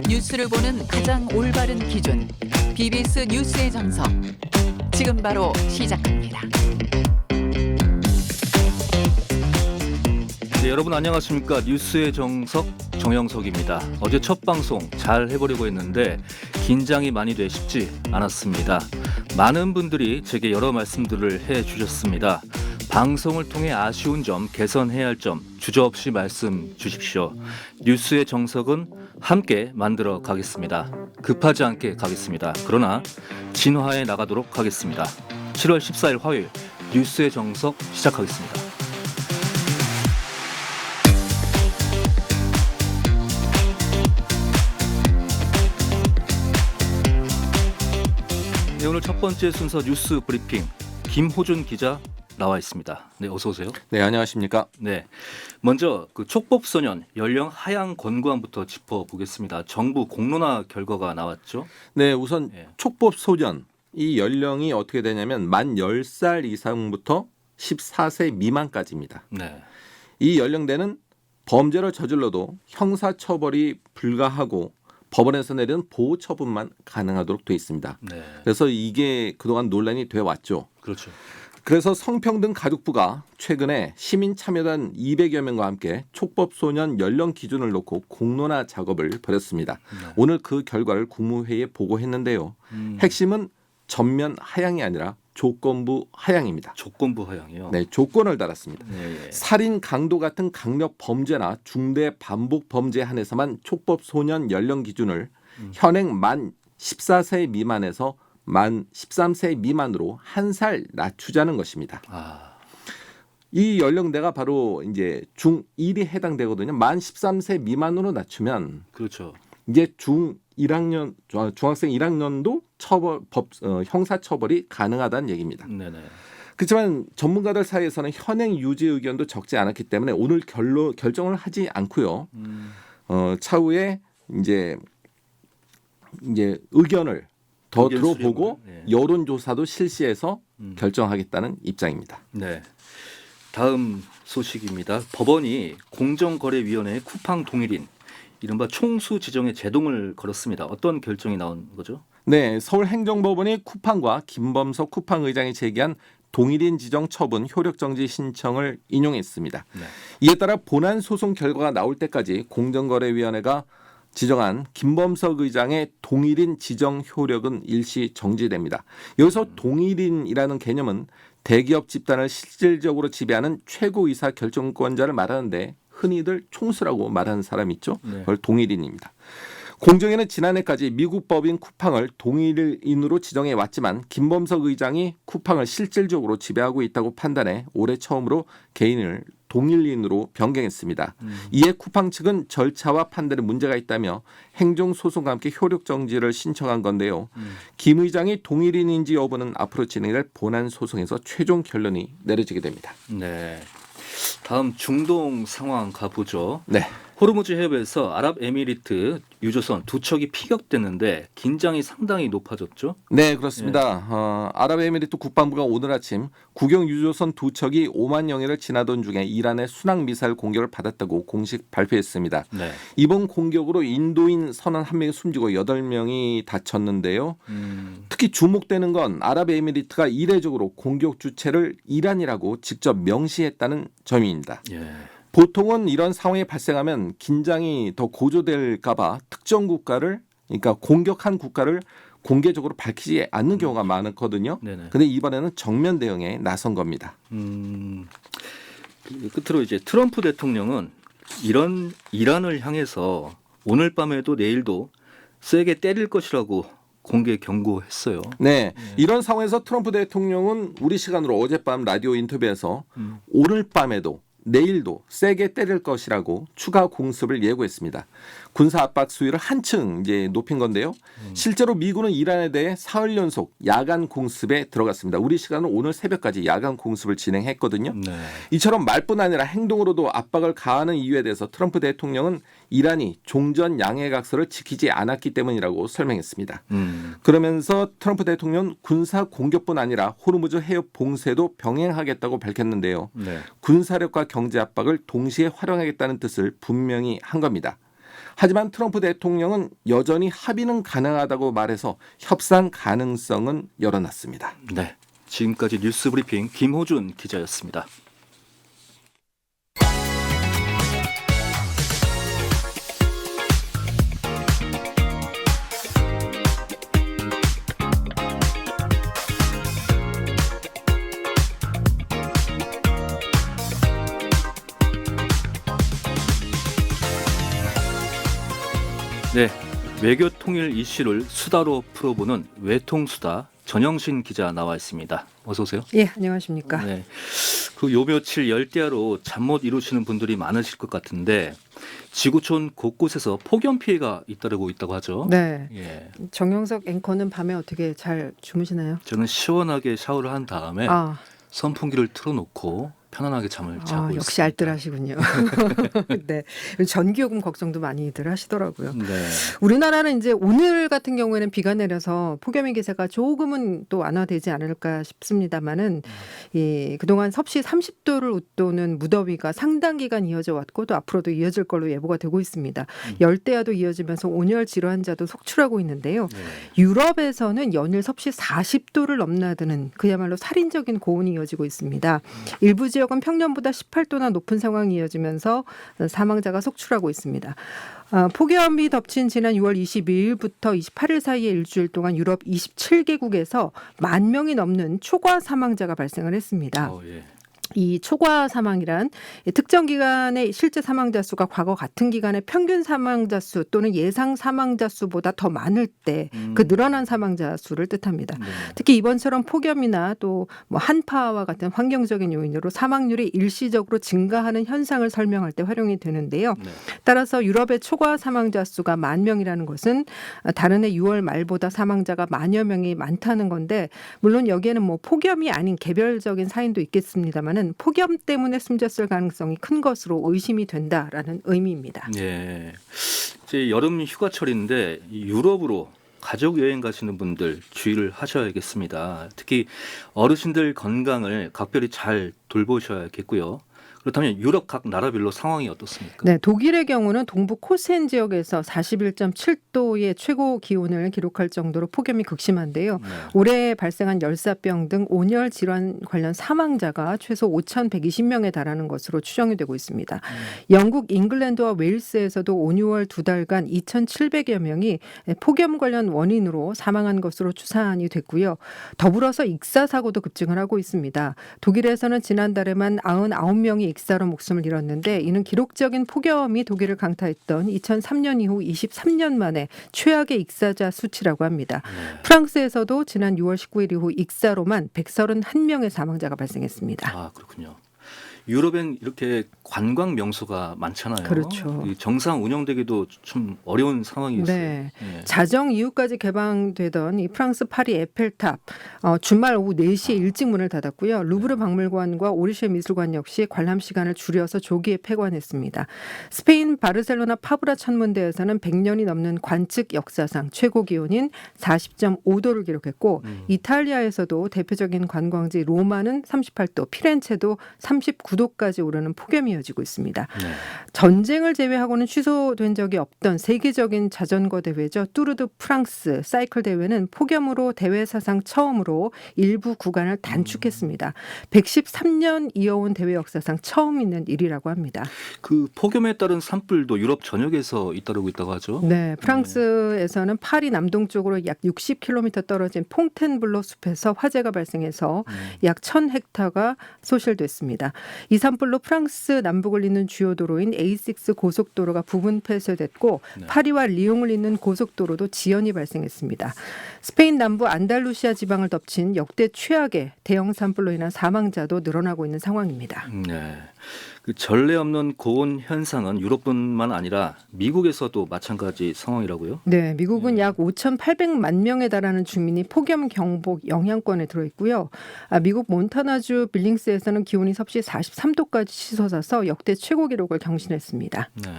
뉴스를 보는 가장 올바른 기준, BBS 뉴스의 정석. 지금 바로 시작합니다. 네, 여러분 안녕하십니까? 뉴스의 정석 정영석입니다. 어제 첫 방송 잘 해보려고 했는데 긴장이 많이 돼 쉽지 않았습니다. 많은 분들이 제게 여러 말씀들을 해주셨습니다. 방송을 통해 아쉬운 점, 개선해야 할 점 주저없이 말씀 주십시오. 뉴스의 정석은 함께 만들어 가겠습니다. 급하지 않게 가겠습니다. 그러나 진화해 나가도록 하겠습니다. 7월 14일 화요일 뉴스의 정석 시작하겠습니다. 네, 오늘 첫 번째 순서 뉴스 브리핑 김호준 기자 나와 있습니다. 네, 어서 오세요. 네, 안녕하십니까? 네, 먼저 그 촉법소년 연령 하향 권고안부터 짚어보겠습니다. 정부 공론화 결과가 나왔죠? 네, 우선 네. 촉법 소년 이 연령이 어떻게 되냐면 만 10살 이상부터 14세 미만까지입니다. 네, 이 연령대는 범죄를 저질러도 형사처벌이 불가하고 법원에서 내리는 보호처분만 가능하도록 되어 있습니다. 네, 그래서 이게 그동안 논란이 되어 왔죠. 그렇죠. 그래서 성평등 가족부가 최근에 시민참여단 200여 명과 함께 촉법소년 연령 기준을 놓고 공론화 작업을 벌였습니다. 네. 오늘 그 결과를 국무회의에 보고했는데요. 핵심은 전면 하향이 아니라 조건부 하향입니다. 조건부 하향이요. 네, 조건을 달았습니다. 네, 살인, 강도 같은 강력 범죄나 중대 반복 범죄에 한해서만 촉법소년 연령 기준을 현행 만 14세 미만에서 만 13세 미만으로 한 살 낮추자는 것입니다. 아, 이 연령대가 바로 이제 중1이 해당되거든요. 만 13세 미만으로 낮추면 그렇죠. 이제 중학생 1학년도 형사 처벌이 가능하다는 얘기입니다. 네네. 그렇지만 전문가들 사이에서는 현행 유지 의견도 적지 않았기 때문에 오늘 결정을 하지 않고요. 차후에 이제 의견을 더 의견 들어보고 수렴을, 네. 여론조사도 실시해서 결정하겠다는 입장입니다. 네. 다음 소식입니다. 법원이 공정거래위원회의 쿠팡 동일인 이른바 총수 지정에 제동을 걸었습니다. 어떤 결정이 나온 거죠? 네, 서울행정법원이 쿠팡과 김범석 쿠팡 의장이 제기한 동일인 지정 처분 효력 정지 신청을 인용했습니다. 네. 이에 따라 본안 소송 결과가 나올 때까지 공정거래위원회가 지정한 김범석 의장의 동일인 지정 효력은 일시 정지됩니다. 여기서 동일인이라는 개념은 대기업 집단을 실질적으로 지배하는 최고이사 결정권자를 말하는데 흔히들 총수라고 말하는 사람 있죠. 네. 그걸 동일인입니다. 공정위는 지난해까지 미국 법인 쿠팡을 동일인으로 지정해 왔지만 김범석 의장이 쿠팡을 실질적으로 지배하고 있다고 판단해 올해 처음으로 개인을 동일인으로 변경했습니다. 이에 쿠팡 측은 절차와 판단에 문제가 있다며 행정소송과 함께 효력 정지를 신청한 건데요. 김 의장이 동일인인지 여부는 앞으로 진행될 본안 소송에서 최종 결론이 내려지게 됩니다. 네. 다음 중동 상황 가보죠. 네. 호르무즈 해협에서 아랍에미리트 유조선 두 척이 피격됐는데 긴장이 상당히 높아졌죠. 네, 그렇습니다. 아랍에미리트 국방부가 오늘 아침 국영 유조선 두 척이 오만 영해를 지나던 중에 이란의 순항 미사일 공격을 받았다고 공식 발표했습니다. 네. 이번 공격으로 인도인 선원 1명이 숨지고 8명이 다쳤는데요. 특히 주목되는 건 아랍에미리트가 이례적으로 공격 주체를 이란이라고 직접 명시했다는 점입니다. 예. 보통은 이런 상황이 발생하면 긴장이 더 고조될까 봐 특정 국가를 그러니까 공격한 국가를 공개적으로 밝히지 않는 경우가 많거든요. 네네. 그런데 이번에는 정면 대응에 나선 겁니다. 끝으로 이제 트럼프 대통령은 이란을 향해서 오늘 밤에도 내일도 세게 때릴 것이라고 공개 경고했어요. 네, 이런 상황에서 트럼프 대통령은 우리 시간으로 어젯밤 라디오 인터뷰에서 오늘 밤에도 내일도 세게 때릴 것이라고 추가 공습을 예고했습니다. 군사 압박 수위를 한층 이제 높인 건데요. 실제로 미군은 이란에 대해 사흘 연속 야간 공습에 들어갔습니다. 우리 시간은 오늘 새벽까지 야간 공습을 진행했거든요. 네. 이처럼 말뿐 아니라 행동으로도 압박을 가하는 이유에 대해서 트럼프 대통령은 이란이 종전 양해각서를 지키지 않았기 때문이라고 설명했습니다. 그러면서 트럼프 대통령은 군사 공격뿐 아니라 호르무즈 해협 봉쇄도 병행하겠다고 밝혔는데요. 네. 군사력과 경제 압박을 동시에 활용하겠다는 뜻을 분명히 한 겁니다. 하지만 트럼프 대통령은 여전히 합의는 가능하다고 말해서 협상 가능성은 열어놨습니다. 네. 지금까지 뉴스 브리핑 김호준 기자였습니다. 네, 외교 통일 이슈를 수다로 풀어보는 외통수다 전영신 기자 나와 있습니다. 어서 오세요. 예, 안녕하십니까. 네, 그 요 며칠 열대야로 잠 못 이루시는 분들이 많으실 것 같은데 지구촌 곳곳에서 폭염 피해가 잇따르고 있다고 하죠. 네. 예, 정영석 앵커는 밤에 어떻게 잘 주무시나요? 저는 시원하게 샤워를 한 다음에 아, 선풍기를 틀어놓고 편안하게 잠을 자고 있습니다. 역시 알뜰하시군요. 네. 전기요금 걱정도 많이들 하시더라고요. 네. 우리나라는 이제 오늘 같은 경우에는 비가 내려서 폭염의 기세가 조금은 또 완화되지 않을까 싶습니다만은 그동안 섭씨 30도를 웃도는 무더위가 상당 기간 이어져 왔고 또 앞으로도 이어질 걸로 예보가 되고 있습니다. 열대야도 이어지면서 온열 질환자도 속출하고 있는데요. 네. 유럽에서는 연일 섭씨 40도를 넘나드는 그야말로 살인적인 고온이 이어지고 있습니다. 일부 지역은 평년보다 18도나 높은 상황이 이어지면서 사망자가 속출하고 있습니다. 폭염이 덮친 지난 6월 22일부터 28일 사이의 일주일 동안 유럽 27개국에서 10,000명이 넘는 초과 사망자가 발생을 했습니다. 예. 이 초과 사망이란 특정 기간의 실제 사망자 수가 과거 같은 기간의 평균 사망자 수 또는 예상 사망자 수보다 더 많을 때 그 늘어난 사망자 수를 뜻합니다. 네. 특히 이번처럼 폭염이나 또 뭐 한파와 같은 환경적인 요인으로 사망률이 일시적으로 증가하는 현상을 설명할 때 활용이 되는데요. 네. 따라서 유럽의 초과 사망자 수가 10,000명이라는 것은 다른 해 6월 말보다 사망자가 10,000여 명이 많다는 건데 물론 여기에는 뭐 폭염이 아닌 개별적인 사인도 있겠습니다만 폭염 때문에 숨졌을 가능성이 큰 것으로 의심이 된다라는 의미입니다. 예. 이제 여름 휴가철인데 이 유럽으로 가족 여행 가시는 분들 주의를 하셔야겠습니다. 특히 어르신들 건강을 각별히 잘 돌보셔야겠고요. 그렇다면 유럽 각 나라별로 상황이 어떻습니까? 네, 독일의 경우는 동부 코센 지역에서 41.7도의 최고 기온을 기록할 정도로 폭염이 극심한데요. 네. 올해 발생한 열사병 등 온열 질환 관련 사망자가 최소 5,120명에 달하는 것으로 추정이 되고 있습니다. 영국, 잉글랜드와 웨일스에서도 온 6월 두 달간 2,700여 명이 폭염 관련 원인으로 사망한 것으로 추산이 됐고요. 더불어서 익사 사고도 급증을 하고 있습니다. 독일에서는 지난달에만 99명이 익사로 목숨을 잃었는데 이는 기록적인 폭염이 독일을 강타했던 2003년 이후 23년 만에 최악의 익사자 수치라고 합니다. 네. 프랑스에서도 지난 6월 19일 이후 익사로만 131명의 사망자가 발생했습니다. 아, 그렇군요. 유럽엔 이렇게 관광 명소가 많잖아요. 그렇죠. 이 정상 운영되기도 좀 어려운 상황이었어요. 네. 예. 자정 이후까지 개방되던 이 프랑스 파리 에펠탑 주말 오후 4시에 일찍 문을 닫았고요. 루브르 박물관과 오르쉐 미술관 역시 관람 시간을 줄여서 조기에 폐관했습니다. 스페인 바르셀로나 파브라 천문대에서는 100년이 넘는 관측 역사상 최고 기온인 40.5도를 기록했고 이탈리아에서도 대표적인 관광지 로마는 38도, 피렌체도 39도까지 오르는 폭염이 이어지고 있습니다. 네. 전쟁을 제외하고는 취소된 적이 없던 세계적인 자전거 대회죠. 뚜르드 프랑스 사이클 대회는 폭염으로 대회 사상 처음으로 일부 구간을 단축했습니다. 113년 이어온 대회 역사상 처음 있는 일이라고 합니다. 그 폭염에 따른 산불도 유럽 전역에서 잇따르고 있다고 하죠. 네, 프랑스에서는 파리 남동쪽으로 약 60km 떨어진 퐁텐블로 숲에서 화재가 발생해서 약 1,000헥타가 소실됐습니다. 이 산불로 프랑스 남북을 잇는 주요 도로인 A6 고속도로가 부분 폐쇄됐고 네. 파리와 리옹을 잇는 고속도로도 지연이 발생했습니다. 스페인 남부 안달루시아 지방을 덮친 역대 최악의 대형 산불로 인한 사망자도 늘어나고 있는 상황입니다. 네. 그 전례 없는 고온 현상은 유럽뿐만 아니라 미국에서도 마찬가지 상황이라고요? 네, 미국은 약 5,800만 명에 달하는 주민이 폭염 경보 영향권에 들어있고요. 미국 몬타나주 빌링스에서는 기온이 섭씨 43도까지 치솟아서 역대 최고 기록을 경신했습니다. 네.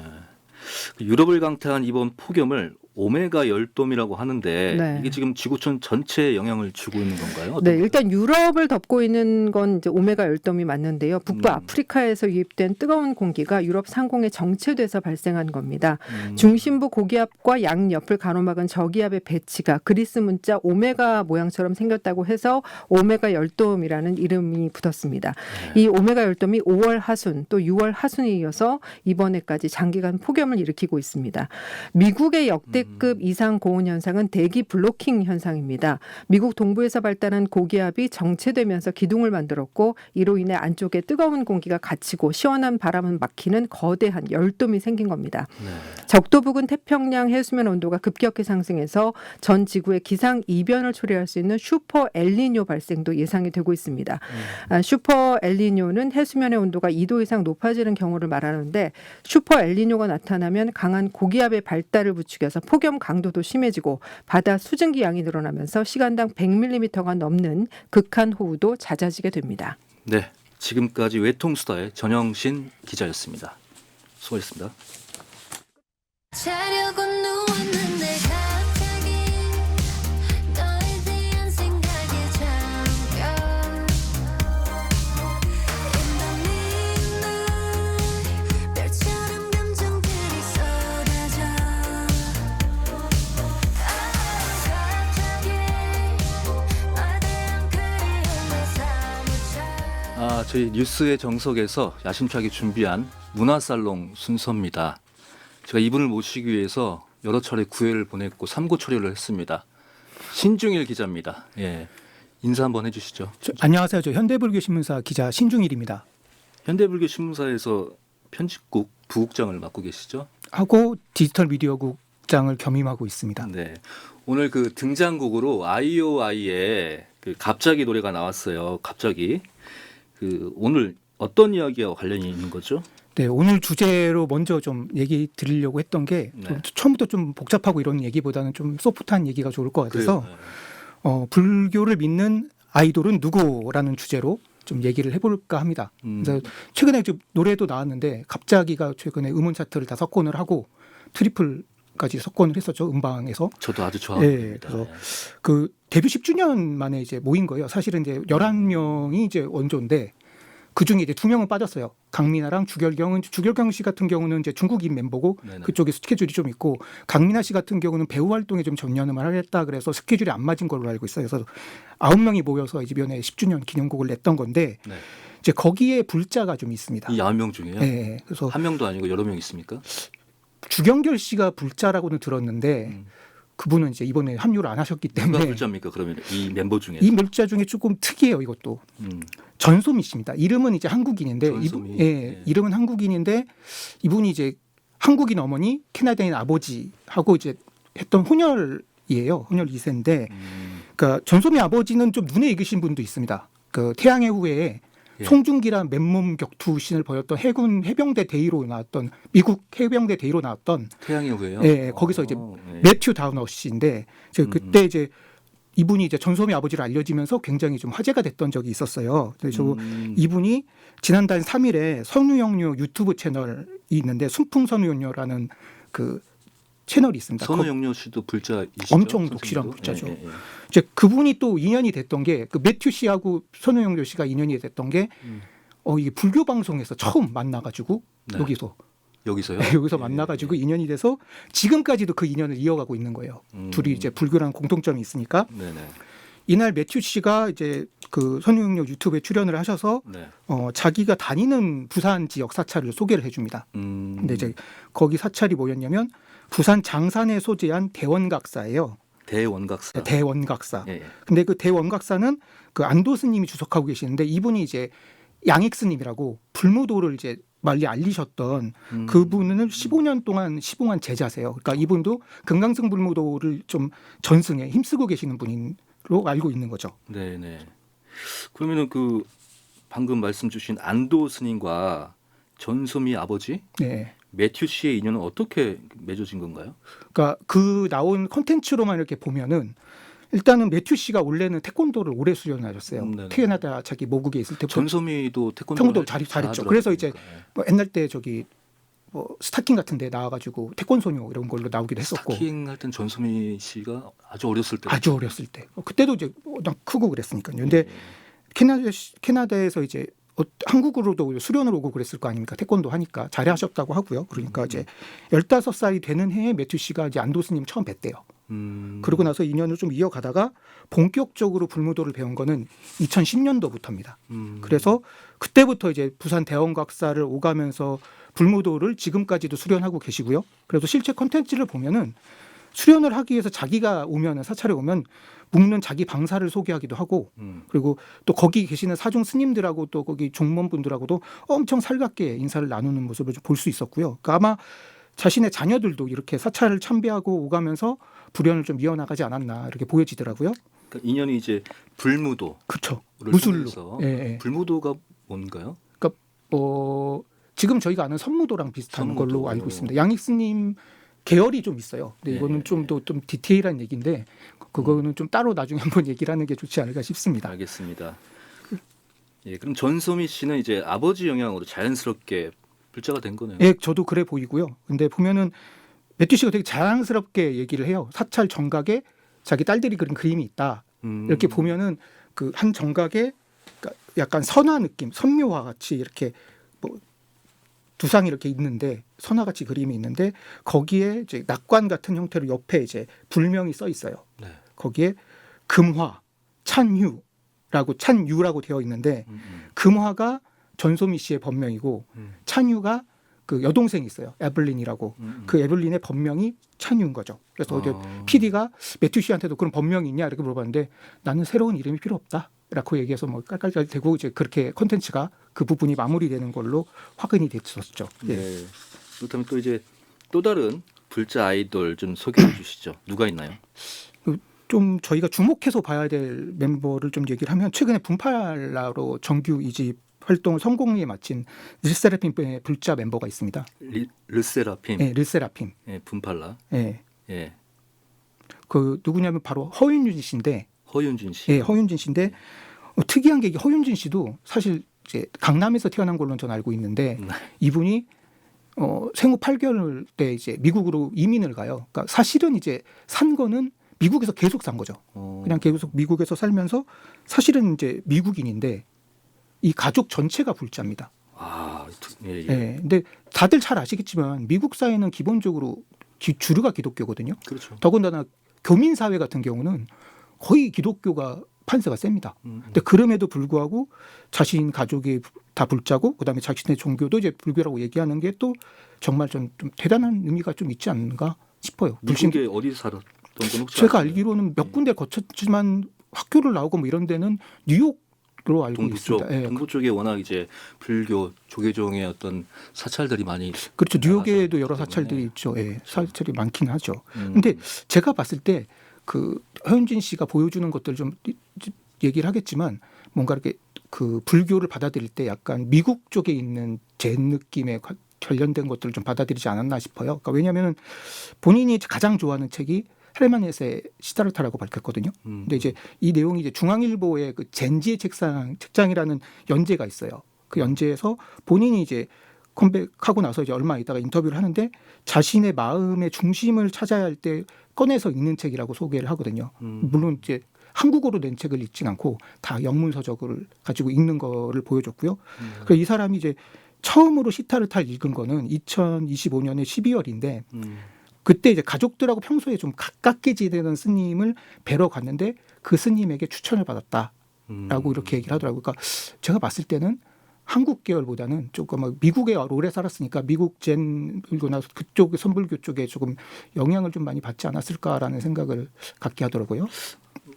그 유럽을 강타한 이번 폭염을 오메가 열돔이라고 하는데 네. 이게 지금 지구촌 전체에 영향을 주고 있는 건가요? 네, 어떤가요? 일단 유럽을 덮고 있는 건 이제 오메가 열돔이 맞는데요. 북부 아프리카에서 유입된 뜨거운 공기가 유럽 상공에 정체돼서 발생한 겁니다. 중심부 고기압과 양옆을 가로막은 저기압의 배치가 그리스 문자 오메가 모양처럼 생겼다고 해서 오메가 열돔이라는 이름이 붙었습니다. 이 오메가 열돔이 5월 하순 또 6월 하순에 이어서 이번에까지 장기간 폭염을 일으키고 있습니다. 미국의 역대급 이상 고온 현상은 대기 블로킹 현상입니다. 미국 동부에서 발달한 고기압이 정체되면서 기둥을 만들었고 이로 인해 안쪽에 뜨거운 공기가 갇히고 시원한 바람은 막히는 거대한 열돔이 생긴 겁니다. 네. 적도 부근 태평양 해수면 온도가 급격히 상승해서 전 지구의 기상 이변을 초래할 수 있는 슈퍼 엘니뇨 발생도 예상이 되고 있습니다. 슈퍼 엘니뇨는 해수면의 온도가 2도 이상 높아지는 경우를 말하는데 슈퍼 엘니뇨가 나타나면 강한 고기압의 발달을 부추겨서 폭염 강도도 심해지고 바다 수증기 양이 늘어나면서 시간당 100mm가 넘는 극한 호우도 잦아지게 됩니다. 네, 지금까지 외통수다의 전영신 기자였습니다. 수고하셨습니다. 자려고 누웠는데 갑자기 너에 대한 생각에 잠겨 In the midnight 별처럼 감정들이 쏟아져 갑자기 너에 대한 그리움에 사무쳐 저희 뉴스의 정석에서 야심차게 준비한 문화살롱 순서입니다. 제가 이분을 모시기 위해서 여러 차례 구애를 보냈고 삼고 처리를 했습니다. 신중일 기자입니다. 예, 인사 한번 해주시죠. 안녕하세요. 저 현대불교신문사 기자 신중일입니다. 현대불교 신문사에서 편집국 부국장을 맡고 계시죠? 하고 디지털 미디어국장을 겸임하고 있습니다. 네. 오늘 그 등장곡으로 IOI의 그 갑자기 노래가 나왔어요. 갑자기 그 오늘 어떤 이야기와 관련이 있는 거죠? 네, 오늘 주제로 먼저 좀 얘기 드리려고 했던 게 네. 좀 처음부터 좀 복잡하고 이런 얘기보다는 좀 소프트한 얘기가 좋을 것 같아서 그래요. 불교를 믿는 아이돌은 누구라는 주제로 좀 얘기를 해볼까 합니다. 그래서 최근에 좀 노래도 나왔는데 갑자기가 최근에 음원 차트를 다 석권을 하고 트리플까지 석권을 했었죠. 음방에서. 저도 아주 좋아합니다. 네, 그래서 그 데뷔 10주년 만에 이제 모인 거예요. 사실은 이제 11명이 이제 원조인데 그 중에 이제 2명은 빠졌어요. 강민아랑 주결경 씨 같은 경우는 이제 중국인 멤버고 네네. 그쪽에 스케줄이 좀 있고 강민아 씨 같은 경우는 배우 활동에 좀 전념을 하겠다 그래서 스케줄이 안 맞은 걸로 알고 있어요. 그래서 9명이 모여서 이번에 10주년 기념곡을 냈던 건데 네. 이제 거기에 불자가 좀 있습니다. 이 9명 중에요? 네, 그래서 한 명도 아니고 여러 명 있습니까? 주경결 씨가 불자라고는 들었는데 그분은 이제 이번에 합류를 안 하셨기 누가 때문에 불자입니까? 그러면 이 멤버 중에 이 물자 중에 조금 특이해요. 이것도 전소미 씨입니다. 이름은 이제 한국인인데 전소미. 예. 이름은 한국인인데 이분이 이제 한국인 어머니 캐나다인 아버지하고 이제 했던 혼혈이에요. 혼혈 2세인데 그러니까 전소미 아버지는 좀 눈에 익으신 분도 있습니다. 그 태양의 후예에 예. 송중기란 맨몸 격투신을 벌였던 해군 해병대 대위로 나왔던 미국 해병대 대위로 나왔던 태양의 후예요? 예, 거기서 이제 네. 매튜 다우너 씨인데 제가 그때 이제 이분이 이제 전소미 아버지로 알려지면서 굉장히 좀 화제가 됐던 적이 있었어요. 그래서 이분이 지난달 3일에 선우영료 유튜브 채널이 있는데 순풍선우영료라는 그 채널이 있습니다. 선우영료 씨도 불자이시죠? 엄청 선생님도? 독실한 불자죠. 예, 예, 예. 이제 그분이 또 인연이 됐던 게 그 매튜 씨하고 선우영료 씨가 인연이 됐던 게 이게 불교 방송에서 처음 만나가지고 네. 여기서요? 예, 여기서 만나가지고 인연이 돼서 지금까지도 그 인연을 이어가고 있는 거예요. 둘이 이제 불교라는 공통점이 있으니까 네네. 이날 매튜 씨가 이제 그 선우영료 유튜브에 출연을 하셔서 네. 자기가 다니는 부산 지역 사찰을 소개를 해줍니다. 근데 이제 거기 사찰이 뭐였냐면 부산 장산에 소재한 대원각사예요. 대원각사. 대원각사. 예, 예. 근데 그 대원각사는 그 안도 스님이 주석하고 계시는데 이분이 이제 양익 스님이라고 불무도를 이제 멀리 알리셨던 그분은 15년 동안 시봉한 제자세요. 그러니까 이분도 금강승 불무도를 좀 전승에 힘쓰고 계시는 분으로 알고 있는 거죠. 네네. 그러면은 그 방금 말씀 주신 안도 스님과 전소미 아버지 네. 매튜 씨의 인연은 어떻게 맺어진 건가요? 그러니까 그 나온 컨텐츠로만 이렇게 보면은 일단은 매튜 씨가 원래는 태권도를 오래 수련하셨어요. 네네. 캐나다 자기 모국에 있을 때 전소미도 태권도 태권도 잘했죠. 그래서 이제 뭐 옛날 때 저기 뭐 스타킹 같은데 나와가지고 태권소녀 이런 걸로 나오기도 했었고. 스타킹 할 땐 전소미 씨가 아주 어렸을 때 아주 어렸을 때. 그때도 이제 워낙 크고 그랬으니까요. 근데 캐나다에서 이제 한국으로도 수련을 오고 그랬을 거 아닙니까? 태권도 하니까 잘하셨다고 하고요. 그러니까 이제 15살이 되는 해에 매튜 씨가 이제 안도스님 처음 뵀대요. 그러고 나서 인연을 좀 이어가다가 본격적으로 불무도를 배운 거는 2010년도부터입니다. 그래서 그때부터 이제 부산 대원각사를 오가면서 불무도를 지금까지도 수련하고 계시고요. 그래서 실제 컨텐츠를 보면은 수련을 하기 위해서 자기가 오면은 사찰에 오면 묵는 자기 방사를 소개하기도 하고 그리고 또 거기 계시는 사중 스님들하고 또 거기 종몬분들하고도 엄청 살갑게 인사를 나누는 모습을 좀 볼 수 있었고요. 그러니까 아마 자신의 자녀들도 이렇게 사찰을 참배하고 오가면서 불연을 좀 이어나가지 않았나 이렇게 보여지더라고요. 그러니까 인연이 이제 불무도. 그렇죠. 무술로. 무술로. 예, 예. 불무도가 뭔가요? 그러니까 지금 저희가 아는 선무도랑 비슷한 선무도. 걸로 알고 있습니다. 양익스님 계열이 좀 있어요. 근데 이거는 네. 좀 더 좀 디테일한 얘기인데 그거는 좀 따로 나중에 한번 얘기를 하는 게 좋지 않을까 싶습니다. 알겠습니다. 예, 그럼 전소미 씨는 이제 아버지 영향으로 자연스럽게 불자가 된 거네요. 예, 저도 그래 보이고요. 근데 보면은 매튜 씨가 되게 자랑스럽게 얘기를 해요. 사찰 정각에 자기 딸들이 그린 그림이 있다. 이렇게 보면은 그 한 정각에 그러니까 약간 선화 느낌, 선묘화 같이 이렇게 뭐 두상이 이렇게 있는데 선화 같이 그림이 있는데 거기에 이제 낙관 같은 형태로 옆에 이제 불명이 써 있어요. 네. 거기에 금화, 찬유라고 되어 있는데 금화가 전소미 씨의 본명이고 찬유가 그 여동생이 있어요. 에블린이라고. 그 에블린의 본명이 찬유인 거죠. 그래서 이제 PD가 매튜 씨한테도 그런 본명이 있냐 이렇게 물어봤는데 나는 새로운 이름이 필요 없다. 라고 얘기해서 뭐 깔깔깔 대고 이제 그렇게 콘텐츠가 그 부분이 마무리되는 걸로 확인이 됐었죠. 예. 네. 그렇다면 또 이제 또 다른 불자 아이돌 좀 소개해 주시죠. 누가 있나요? 좀 저희가 주목해서 봐야 될 멤버를 좀 얘기를 하면 최근에 분팔라로 정규 2집 활동을 성공리에 마친 르세라핌의 불자 멤버가 있습니다. 르세라핌. 네, 르세라핌. 예, 분팔라. 네. 예. 그 누구냐면 바로 허윤준 씨인데, 허윤준 씨. 예, 허윤준 씨인데 특이한 게 허윤준 씨도 사실 이제 강남에서 태어난 걸로 저는 알고 있는데 이분이 생후 8개월 때 이제 미국으로 이민을 가요. 그러니까 사실은 이제 산 거는 미국에서 계속 산 거죠. 그냥 계속 미국에서 살면서 사실은 이제 미국인인데 이 가족 전체가 불자입니다. 아, 예, 예. 예. 근데 다들 잘 아시겠지만 미국 사회는 기본적으로 주류가 기독교거든요. 그렇죠. 더군다나 교민 사회 같은 경우는 거의 기독교가 판세가 셉니다. 근데 그럼에도 불구하고 자신 가족이 다 불자고 그다음에 자신의 종교도 이제 불교라고 얘기하는 게 또 정말 좀 대단한 의미가 좀 있지 않는가 싶어요. 미국에 어디 살았던 건 혹시 제가 아세요? 알기로는 몇 군데 거쳤지만 학교를 나오고 뭐 이런 데는 뉴욕으로 알고 동부 쪽, 있습니다. 예. 동부 쪽에 워낙 이제 불교 조계종의 어떤 사찰들이 많이 그렇죠. 뉴욕에도 여러 때문에. 사찰들이 있죠. 예. 사찰이 많긴 하죠. 음. 근데 제가 봤을 때 그 허윤진 씨가 보여주는 것들 좀 얘기를 하겠지만 뭔가 이렇게 그 불교를 받아들일 때 약간 미국 쪽에 있는 젠 느낌에 관련된 것들을 좀 받아들이지 않았나 싶어요. 그러니까 왜냐하면 본인이 가장 좋아하는 책이 헤르만 헤세의 시다르타라고 밝혔거든요. 근데 이제 이 내용이 이제 중앙일보의 그 젠지의 책장이라는 연재가 있어요. 그 연재에서 본인이 이제 컴백하고 나서 이제 얼마 있다가 인터뷰를 하는데 자신의 마음의 중심을 찾아야 할 때 꺼내서 읽는 책이라고 소개를 하거든요. 물론 이제 한국어로 낸 책을 읽진 않고 다 영문 서적을 가지고 읽는 거를 보여줬고요. 그래서 이 사람이 이제 처음으로 시타르타를 읽은 거는 2025년의 12월인데 그때 이제 가족들하고 평소에 좀 가깝게 지내던 스님을 뵈러 갔는데 그 스님에게 추천을 받았다라고 이렇게 얘기를 하더라고요. 그러니까 제가 봤을 때는 한국 계열보다는 조금 미국에 오래 살았으니까 미국 젠불교나 그쪽 선불교 쪽에 조금 영향을 좀 많이 받지 않았을까라는 생각을 갖게 하더라고요.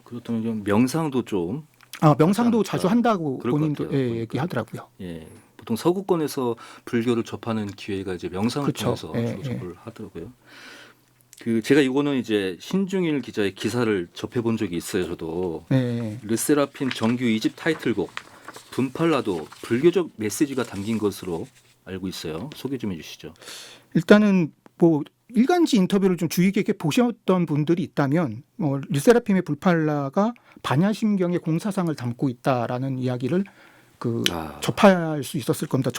그렇다면 좀 명상도 좀 명상도 하지 자주 않을까. 한다고 그럴 것 본인도 같아요, 보니까. 얘기하더라고요. 예. 보통 서구권에서 불교를 접하는 기회가 이제 명상을 그쵸. 통해서 예, 주로 접을 하더라고요. 그 제가 이거는 이제 신중일 기자의 기사를 접해본 적이 있어요. 저도 네. 르세라핌 정규 2집 타이틀곡 분팔라도 불교적 메시지가 담긴 것으로 알고 있어요. 소개 좀 해주시죠. 일단은 뭐 일간지 인터뷰를 좀 주의 깊게 보셨던 분들이 있다면 르세라핌의 불팔라가 반야심경의 공사상을 담고 있다라는 이야기를 접할 수 있었을 겁니다.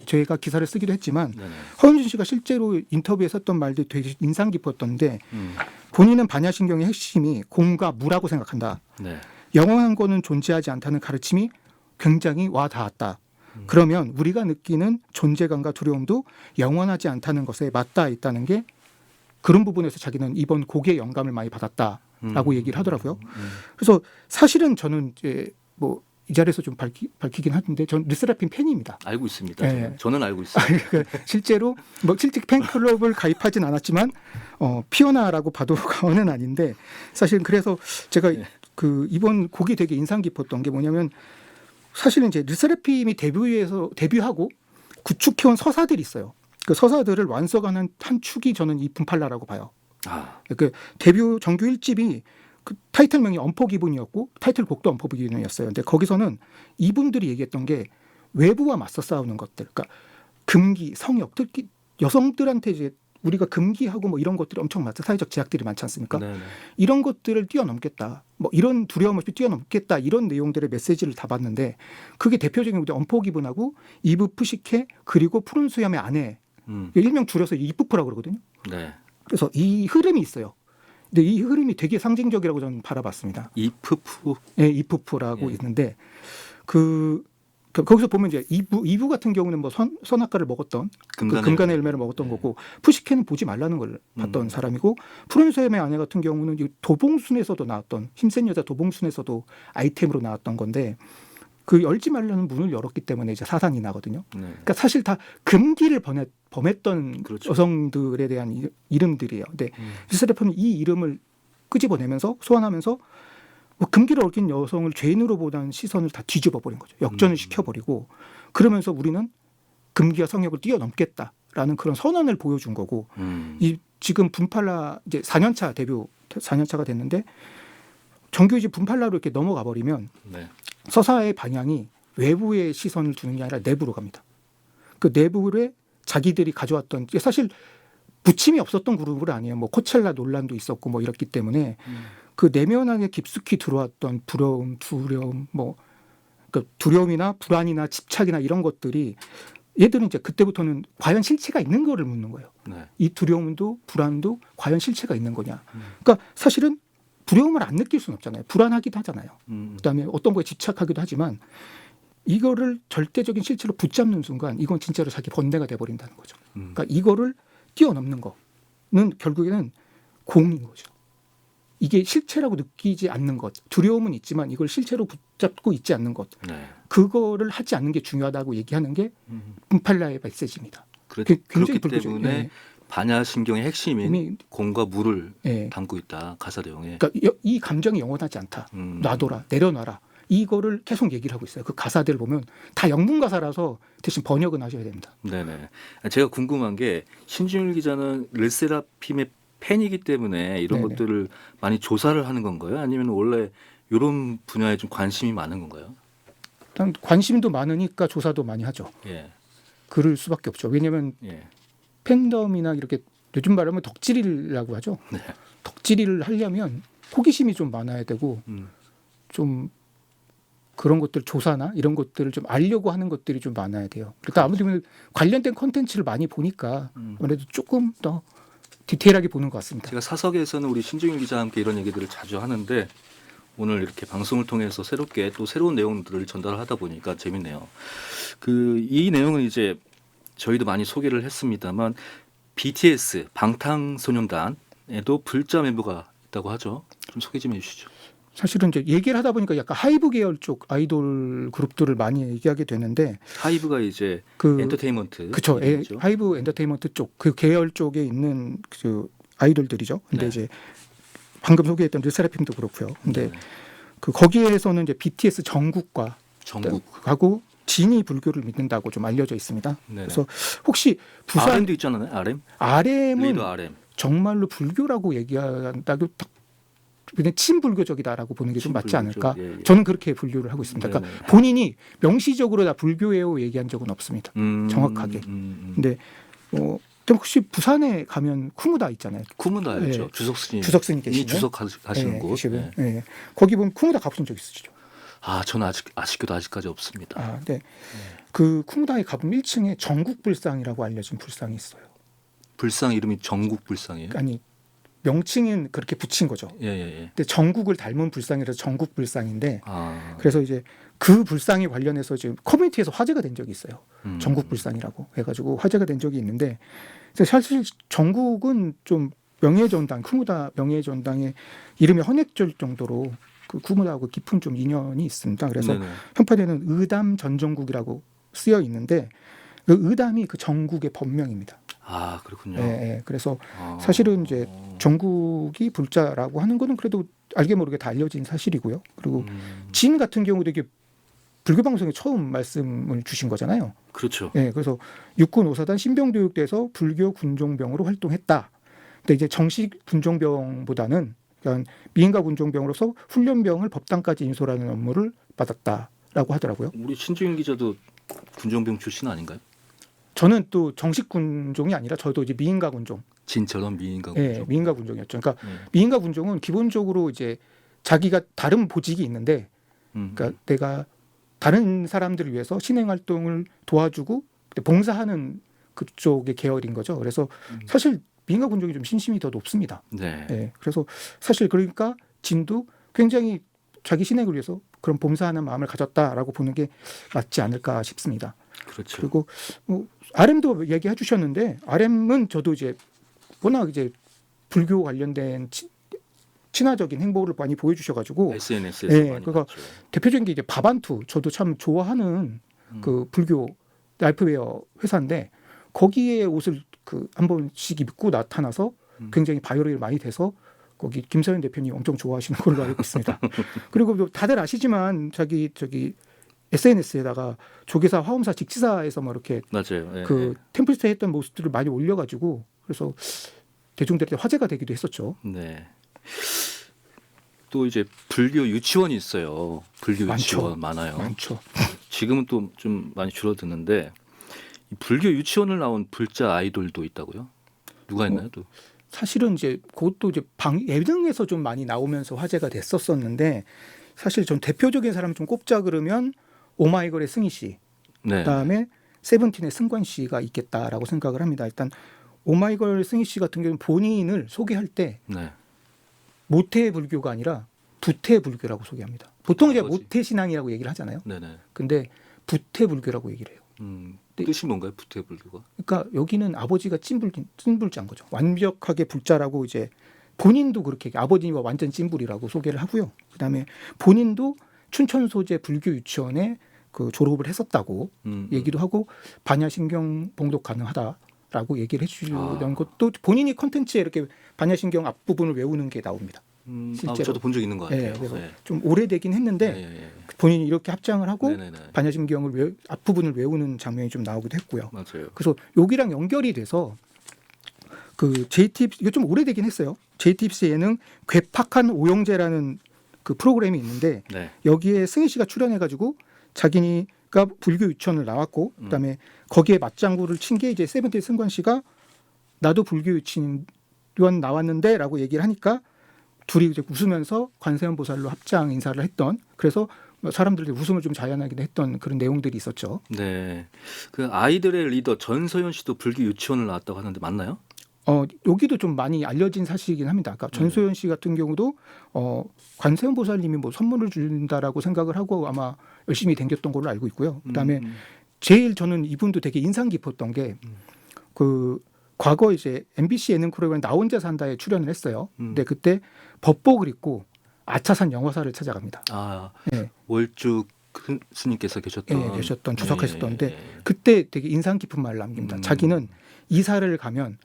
저희가 기사를 쓰기도 했지만 네네. 허윤준 씨가 실제로 인터뷰에 썼던 말들이 되게 인상 깊었던데 본인은 반야심경의 핵심이 공과 무라고 생각한다. 네. 영원한 거는 존재하지 않다는 가르침이 굉장히 와 닿았다. 그러면 우리가 느끼는 존재감과 두려움도 영원하지 않다는 것에 맞닿아 있다는 게 그런 부분에서 자기는 이번 곡에 영감을 많이 받았다라고 얘기를 하더라고요. 그래서 사실은 저는 이제 뭐 이 자리에서 좀 밝히긴 하는데 저는 르세라핌 팬입니다. 알고 있습니다. 네. 저는 알고 있어요. 실제로 뭐 실제 팬클럽을 가입하진 않았지만 피오나라고 봐도 과언은 아닌데 사실은 그래서 제가 그 이번 곡이 되게 인상 깊었던 게 뭐냐면 사실은 이제 르세라핌이 데뷔하고 구축해온 서사들이 있어요. 그 서사들을 완성하는 한 축이 저는 이 분팔라라고 봐요. 그 데뷔 정규 1집이 그 타이틀명이 언포기분이었고 타이틀곡도 언포기분이었어요. 근데 거기서는 이분들이 얘기했던 게 외부와 맞서 싸우는 것들, 그러니까 금기, 성욕, 특히 여성들한테 이제 우리가 금기하고 뭐 이런 것들이 엄청 많죠. 사회적 제약들이 많지 않습니까? 네네. 이런 것들을 뛰어넘겠다. 뭐 이런 두려움 없이 뛰어넘겠다. 이런 내용들의 메시지를 담았는데 그게 대표적인 게 언포기분하고 이브 푸시케 그리고 푸른 수염의 아내 일명 줄여서 이프프라고 그러거든요. 네. 그래서 이 흐름이 있어요. 근데 이 흐름이 되게 상징적이라고 저는 바라봤습니다. 이프프. 네, 이프프라고 예. 있는데 거기서 보면 이제 이브 같은 경우는 뭐 선악과를 먹었던 금간의 열매를 먹었던 거고 푸시케는 보지 말라는 걸 봤던 사람이고 푸른 수염의 아내 같은 경우는 이 도봉순에서도 나왔던 힘센 여자 도봉순에서도 아이템으로 나왔던 건데 그 열지 말라는 문을 열었기 때문에 이제 사단이 나거든요. 네. 그러니까 사실 다 금기를 범했던 그렇죠. 여성들에 대한 이름들이에요. 근데 르세라핌이 이 이름을 끄집어내면서 소환하면서 뭐 금기를 어긴 여성을 죄인으로 보는 시선을 다 뒤집어 버린 거죠. 역전을 시켜버리고 그러면서 우리는 금기와 성욕을 뛰어넘겠다라는 그런 선언을 보여준 거고 이 지금 분팔라 이제 4년차 데뷔 4년차가 됐는데 정규 이제 분팔라로 이렇게 넘어가 버리면 네. 서사의 방향이 외부의 시선을 두는 게 아니라 내부로 갑니다. 그 내부에 자기들이 가져왔던 사실 부침이 없었던 그룹은 아니에요. 뭐 코첼라 논란도 있었고 뭐 이랬기 때문에 그 내면하게 깊숙이 들어왔던 두려움, 뭐 그 두려움이나 불안이나 집착이나 이런 것들이 얘들은 이제 그때부터는 과연 실체가 있는 거를 묻는 거예요. 네. 이 두려움도 불안도 과연 실체가 있는 거냐. 그러니까 사실은 두려움을 안 느낄 수는 없잖아요. 불안하기도 하잖아요. 그다음에 어떤 거에 집착하기도 하지만 이거를 절대적인 실체로 붙잡는 순간 이건 진짜로 자기 번뇌가 돼버린다는 거죠. 그러니까 이거를 뛰어넘는 거는 결국에는 공인 거죠. 이게 실체라고 느끼지 않는 것. 두려움은 있지만 이걸 실체로 붙잡고 있지 않는 것. 네. 그거를 하지 않는 게 중요하다고 얘기하는 게 분팔라의 메시지입니다. 그렇기 불교죠. 때문에 네. 반야심경의 핵심인 공과 무를 네. 담고 있다. 가사 내용에. 그러니까 이 감정이 영원하지 않다. 놔둬라, 내려놔라. 이거를 계속 얘기를 하고 있어요. 그 가사들을 보면 다 영문 가사라서 대신 번역은 하셔야 됩니다. 네네. 제가 궁금한 게 신준일 기자는 르세라핌의 팬이기 때문에 이런 네네. 것들을 많이 조사를 하는 건가요? 아니면 원래 이런 분야에 좀 관심이 많은 건가요? 일단 관심도 많으니까 조사도 많이 하죠. 예. 그럴 수밖에 없죠. 왜냐하면 예. 팬덤이나 이렇게 요즘 말하면 덕질이라고 하죠. 네. 덕질을 하려면 호기심이 좀 많아야 되고 좀 그런 것들 조사나 이런 것들을 좀 알려고 하는 것들이 좀 많아야 돼요. 그러니까 아무래도 관련된 콘텐츠를 많이 보니까 아무래도 조금 더 디테일하게 보는 것 같습니다. 제가 사석에서는 우리 신중일 기자와 함께 이런 얘기들을 자주 하는데 오늘 이렇게 방송을 통해서 새롭게 또 새로운 내용들을 전달하다 보니까 재밌네요. 이 내용은 이제 저희도 많이 소개를 했습니다만 BTS 방탄소년단에도 불자 멤버가 있다고 하죠. 좀 소개 좀 해주시죠. 사실은 이제 얘기를 하다 보니까 약간 하이브 계열 쪽 아이돌 그룹들을 많이 얘기하게 되는데 하이브가 이제 그 엔터테인먼트. 그쵸. 이름이죠. 하이브 엔터테인먼트 쪽 그 계열 쪽에 있는 그 아이돌들이죠. 근데 네. 이제 방금 소개했던 르세라핌도 그렇고요. 근데 네. 그 거기에서는 이제 BTS 정국과 정국. 하고 진이 불교를 믿는다고 좀 알려져 있습니다. 네네. 그래서 혹시 부산 RM도 있잖아요. RM. RM은 리더 RM. 정말로 불교라고 얘기한다고 딱 그냥 친불교적이다라고 보는 게 좀 맞지 않을까? 친불교적, 예, 예. 저는 그렇게 분류를 하고 있습니다. 네네. 그러니까 본인이 명시적으로 다 불교예요 얘기한 적은 없습니다. 정확하게. 근데 좀 혹시 부산에 가면 쿠무다 있잖아요. 쿠무다 알죠? 예. 주석스님. 주석스님 계시는 주석하시는 곳. 계시고, 예. 예. 거기 보면 쿠무다 가보신 적 있으시죠? 저는 아쉽게도 아직까지 없습니다. 네. 그 쿠무다에 가보면 1층에 전국불상이라고 알려진 불상이 있어요. 불상 이름이 전국불상이에요? 아니 명칭은 그렇게 붙인 거죠. 예예예. 근데 전국을 닮은 불상이라서 전국불상인데 그래서 이제 그 불상에 관련해서 지금 커뮤니티에서 화제가 된 적이 있어요. 전국불상이라고 해가지고 화제가 된 적이 있는데 사실 전국은 좀 명예전당 쿠무다 명예전당의 이름이 헌액될 정도로 그 쿠무다하고 깊은 좀 인연이 있습니다. 그래서 네네. 편파에는 의담 전정국이라고 쓰여 있는데 그 의담이 그 전국의 본명입니다. 그렇군요. 예. 그래서 사실은 이제 전국이 불자라고 하는 거는 그래도 알게 모르게 다 알려진 사실이고요. 그리고 진 같은 경우도 이게 불교 방송에 처음 말씀을 주신 거잖아요. 그렇죠. 예, 그래서 육군 오사단 신병교육대에서 불교 군종병으로 활동했다. 근데 이제 정식 군종병보다는 그러니까 미인가 군종병으로서 훈련병을 법당까지 인솔하는 업무를 받았다라고 하더라고요. 우리 신주인 기자도 군종병 출신 아닌가요? 저는 또 정식 군종이 아니라 저도 이제 미인가 군종. 진처럼 미인가 군종. 예, 미인가 군종이었죠. 그러니까 미인가 군종은 기본적으로 이제 자기가 다른 보직이 있는데, 그러니까 내가 다른 사람들을 위해서 신행 활동을 도와주고 봉사하는 그쪽의 계열인 거죠. 그래서 사실 미인가 군종이 좀 신심이 더 높습니다. 네. 예, 그래서 사실 그러니까 진도 굉장히 자기 신행을 위해서 그런 봉사하는 마음을 가졌다라고 보는 게 맞지 않을까 싶습니다. 그렇죠. 그리고 뭐 RM도 얘기해 주셨는데 RM은 저도 이제 워낙 이제 불교 관련된 친화적인 행보를 많이 보여주셔가지고 SNS에서 예, 많이 그거 봤죠. 대표적인 게 이제 바반투 저도 참 좋아하는 그 불교 라이프웨어 회사인데 거기에 옷을 그 한 번씩 입고 나타나서 굉장히 바이럴이 많이 돼서 거기 김서연 대표님 엄청 좋아하시는 걸로 알고 있습니다. 그리고 뭐 다들 아시지만 저기 SNS에다가 조계사, 화엄사, 직지사에서 뭐 이렇게 맞아요. 예, 그 템플스테 했던 모습들을 많이 올려가지고 그래서 대중들한테 화제가 되기도 했었죠. 네. 또 이제 불교 유치원이 있어요. 불교 많죠. 유치원 많아요. 많죠. 지금은 또 좀 많이 줄어드는데 이 불교 유치원을 나온 불자 아이돌도 있다고요? 누가 있나요? 또 사실은 이제 그것도 이제 예능에서 좀 많이 나오면서 화제가 됐었었는데 사실 전 대표적인 사람 좀 꼽자 그러면 오마이걸의 승희 씨, 네. 그다음에 세븐틴의 승관 씨가 있겠다라고 생각을 합니다. 일단 오마이걸 승희 씨 같은 경우는 본인을 소개할 때 네. 모태 불교가 아니라 부태 불교라고 소개합니다. 보통 이제 아버지. 모태 신앙이라고 얘기를 하잖아요. 네네. 근데 부태 불교라고 얘기를 해요. 뜻이 뭔가요? 부태불교가? 그러니까 여기는 아버지가 찐불자인 거죠. 완벽하게 불자라고 이제 본인도 그렇게 아버지와 완전 찐불이라고 소개를 하고요. 그다음에 본인도 춘천 소재 불교 유치원에 그 졸업을 했었다고 얘기도 하고 반야신경 봉독 가능하다라고 얘기를 해주는 것도 본인이 컨텐츠에 이렇게 반야신경 앞부분을 외우는 게 나옵니다. 실제로. 저도 본 적 있는 것 같아요. 예, 그래서 좀 오래되긴 했는데 예. 본인이 이렇게 합장을 하고 네네네. 반야신경을 앞부분을 외우는 장면이 좀 나오기도 했고요. 맞아요. 그래서 여기랑 연결이 돼서 그 JTBC 이거 좀 오래되긴 했어요. JTBC 예능 괴팍한 오영재라는 그 프로그램이 있는데 네. 여기에 승희 씨가 출연해가지고 자기가 불교 유치원을 나왔고 그다음에 거기에 맞장구를 친 게 이제 세븐틴 승관 씨가 나도 불교 유치원 나왔는데라고 얘기를 하니까 둘이 이제 웃으면서 관세음 보살로 합장 인사를 했던 그래서 사람들이 웃음을 좀 자연하게 했던 그런 내용들이 있었죠. 네. 그 아이들의 리더 전서연 씨도 불교 유치원을 나왔다고 하는데 맞나요? 여기도 좀 많이 알려진 사실이긴 합니다. 그러니까 전소연 씨 같은 경우도 관세음 보살님이 뭐 선물을 준다라고 생각을 하고 아마 열심히 댕겼던 걸로 알고 있고요. 그다음에 제일 저는 이분도 되게 인상 깊었던 게 그 과거 이제 MBC 예능 프로그램 나 혼자 산다에 출연을 했어요. 근데 그때 법복을 입고 아차산 영화사를 찾아갑니다. 네. 월주 스님께서 계셨던 계셨던 주석하셨던데 예. 그때 되게 인상 깊은 말을 남깁니다. 자기는 이사를 가면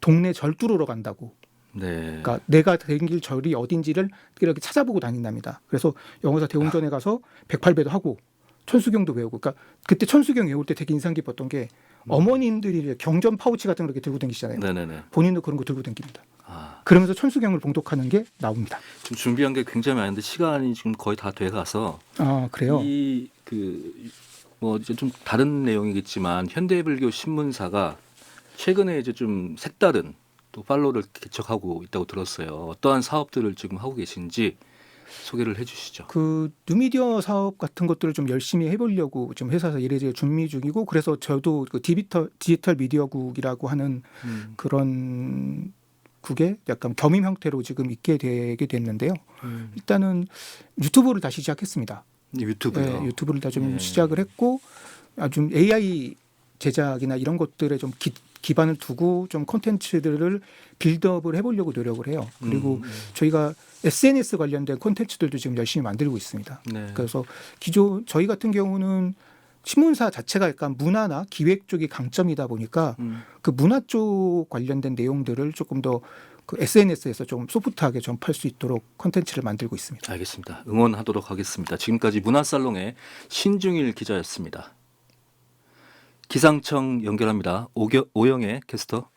동네 절 뚫으러 간다고. 네. 그러니까 내가 댕길 절이 어딘지를 이렇게 찾아보고 다닌답니다. 그래서 영화사 대웅전에 가서 108배도 하고 천수경도 외우고. 그러니까 그때 천수경 외울 때 되게 인상 깊었던 게 어머님들이 경전 파우치 같은 거 이렇게 들고 다니시잖아요. 네네네. 본인도 그런 거 들고 다닙니다. 아, 그러면서 천수경을 봉독하는 게 나옵니다. 좀 준비한 게 굉장히 많은데 시간이 지금 거의 다 돼가서 아 그래요? 이 뭐 이제 좀 다른 내용이겠지만 현대불교 신문사가 최근에 이제 좀 색다른 또 팔로를 개척하고 있다고 들었어요. 어떠한 사업들을 지금 하고 계신지 소개를 해주시죠. 그 뉴미디어 사업 같은 것들을 좀 열심히 해보려고 지금 회사에서 이래저래 준비 중이고 그래서 저도 그 디지털 미디어국이라고 하는 그런 국에 약간 겸임 형태로 지금 있게 되게 됐는데요. 일단은 유튜브를 다시 시작했습니다. 유튜브요. 네, 유튜브를 다 좀 예. 시작을 했고 좀 AI 제작이나 이런 것들에 좀 기반을 두고 좀 콘텐츠들을 빌드업을 해보려고 노력을 해요. 그리고 저희가 SNS 관련된 콘텐츠들도 지금 열심히 만들고 있습니다. 네. 그래서 저희 같은 경우는 신문사 자체가 약간 문화나 기획 쪽이 강점이다 보니까 그 문화 쪽 관련된 내용들을 조금 더 그 SNS에서 좀 소프트하게 전파할 수 있도록 콘텐츠를 만들고 있습니다. 알겠습니다. 응원하도록 하겠습니다. 지금까지 문화살롱의 신중일 기자였습니다. 기상청 연결합니다. 오영애 캐스터.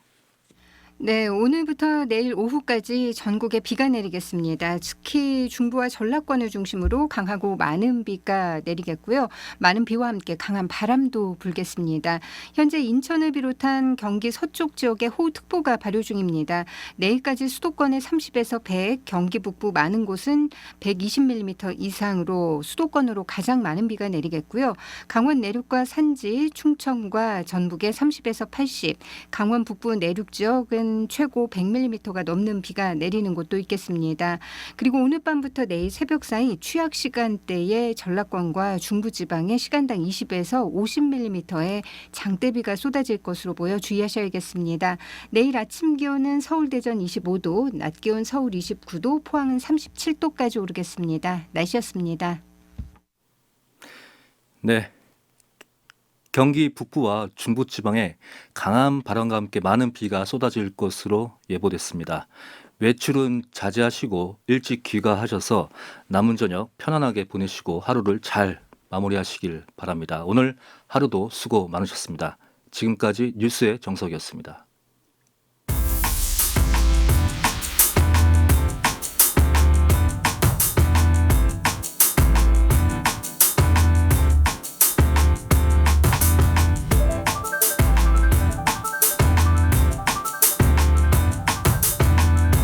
네, 오늘부터 내일 오후까지 전국에 비가 내리겠습니다. 특히 중부와 전라권을 중심으로 강하고 많은 비가 내리겠고요. 많은 비와 함께 강한 바람도 불겠습니다. 현재 인천을 비롯한 경기 서쪽 지역에 호우특보가 발효 중입니다. 내일까지 수도권에 30에서 100, 경기 북부 많은 곳은 120mm 이상으로 수도권으로 가장 많은 비가 내리겠고요. 강원 내륙과 산지, 충청과 전북에 30에서 80, 강원 북부 내륙 지역은 최고 100mm가 넘는 비가 내리는 곳도 있겠습니다. 그리고 오늘 밤부터 내일 새벽 사이 취약 시간대에 전라권과 중부지방에 시간당 20에서 50mm의 장대비가 쏟아질 것으로 보여 주의하셔야겠습니다. 내일 아침 기온은 서울 대전 25도, 낮 기온 서울 29도, 포항은 37도까지 오르겠습니다. 날씨였습니다. 네. 경기 북부와 중부지방에 강한 바람과 함께 많은 비가 쏟아질 것으로 예보됐습니다. 외출은 자제하시고 일찍 귀가하셔서 남은 저녁 편안하게 보내시고 하루를 잘 마무리하시길 바랍니다. 오늘 하루도 수고 많으셨습니다. 지금까지 뉴스의 정석이었습니다.